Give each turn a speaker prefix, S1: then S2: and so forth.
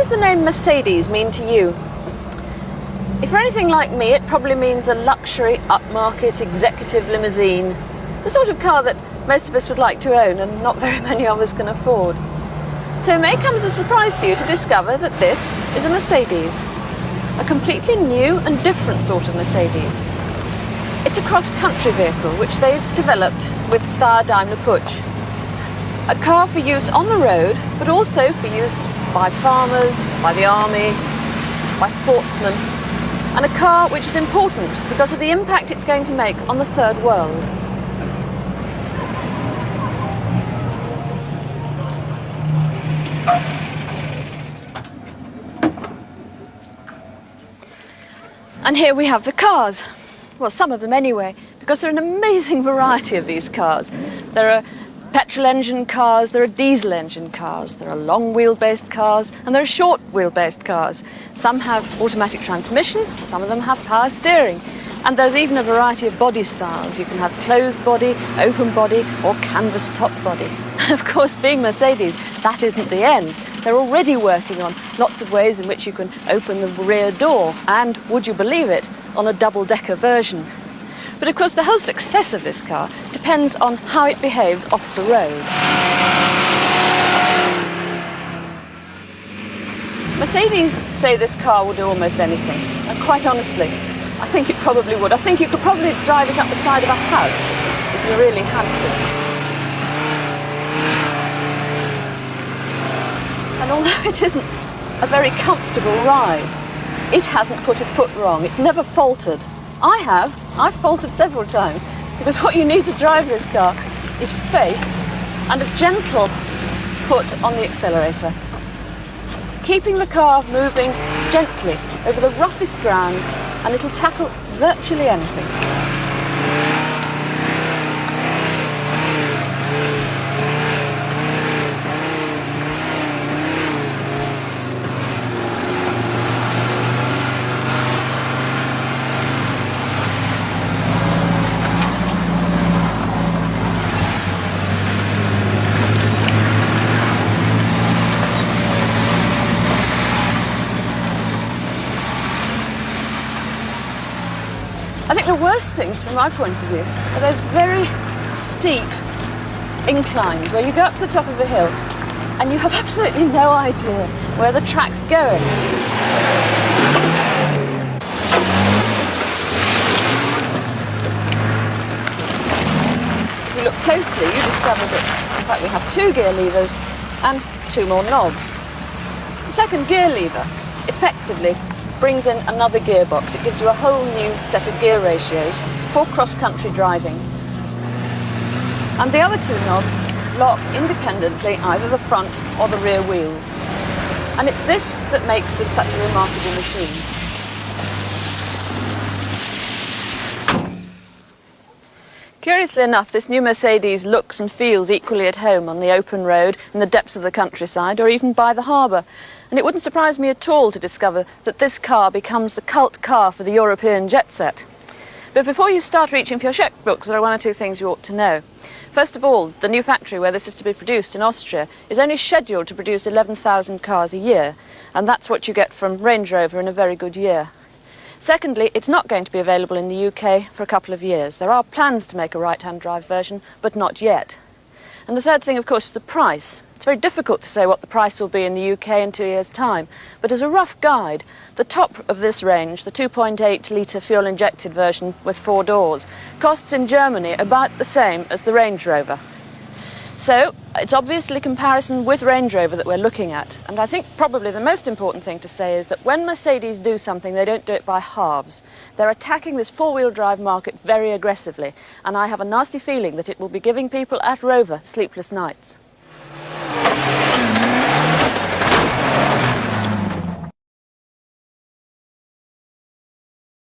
S1: does the name Mercedes mean to you? If you're anything like me, it probably means a luxury, upmarket, executive limousine. The sort of car that most of us would like to own and not very many of us can afford. So it may come as a surprise to you to discover that this is a Mercedes. A completely new and different sort of Mercedes. It's a cross-country vehicle which they've developed with Steyr Daimler Puch. A car for use on the road, but also for use by farmers, by the army, by sportsmen, and a car which is important because of the impact it's going to make on the third world. And here we have the cars. Well, some of them anyway, because there are an amazing variety of these cars. There are petrol engine cars, there are diesel engine cars, there are long wheel-based cars, and there are short wheel-based cars. Some have automatic transmission, some of them have power steering. And there's even a variety of body styles. You can have closed body, open body, or canvas top body. And of course, being Mercedes, that isn't the end. They're already working on lots of ways in which you can open the rear door, and, would you believe it, on a double-decker version. But of course, the whole success of this car depends on how it behaves off the road. Mercedes say this car will do almost anything, and quite honestly, I think it probably would. I think you could probably drive it up the side of a house if you really had to. And although it isn't a very comfortable ride, it hasn't put a foot wrong. It's never faltered. I have. I've faltered several times, because what you need to drive this car is faith and a gentle foot on the accelerator. Keeping the car moving gently over the roughest ground, and it'll tackle virtually anything. I think the worst things from my point of view are those very steep inclines where you go up to the top of a hill and you have absolutely no idea where the track's going. If you look closely, you discover that, in fact, we have 2 gear levers and 2 more knobs. The second gear lever, effectively, brings in another gearbox. It gives you a whole new set of gear ratios for cross-country driving. And the other 2 knobs lock independently either the front or the rear wheels. And it's this that makes this such a remarkable machine. Curiously enough, this new Mercedes looks and feels equally at home on the open road, in the depths of the countryside, or even by the harbour. And it wouldn't surprise me at all to discover that this car becomes the cult car for the European jet set. But before you start reaching for your checkbooks, there are 1 or 2 things you ought to know. First of all, the new factory where this is to be produced in Austria is only scheduled to produce 11,000 cars a year, and that's what you get from Range Rover in a very good year. Secondly, it's not going to be available in the UK for a couple of years. There are plans to make a right-hand drive version, but not yet. And the third thing, of course, is the price. It's very difficult to say what the price will be in the UK in 2 years' time, but as a rough guide, the top of this range, the 2.8-litre fuel-injected version with 4 doors, costs in Germany about the same as the Range Rover. So, it's obviously comparison with Range Rover that we're looking at, and I think probably the most important thing to say is that when Mercedes do something, they don't do it by halves. They're attacking this 4-wheel drive market very aggressively, and I have a nasty feeling that it will be giving people at Rover sleepless nights.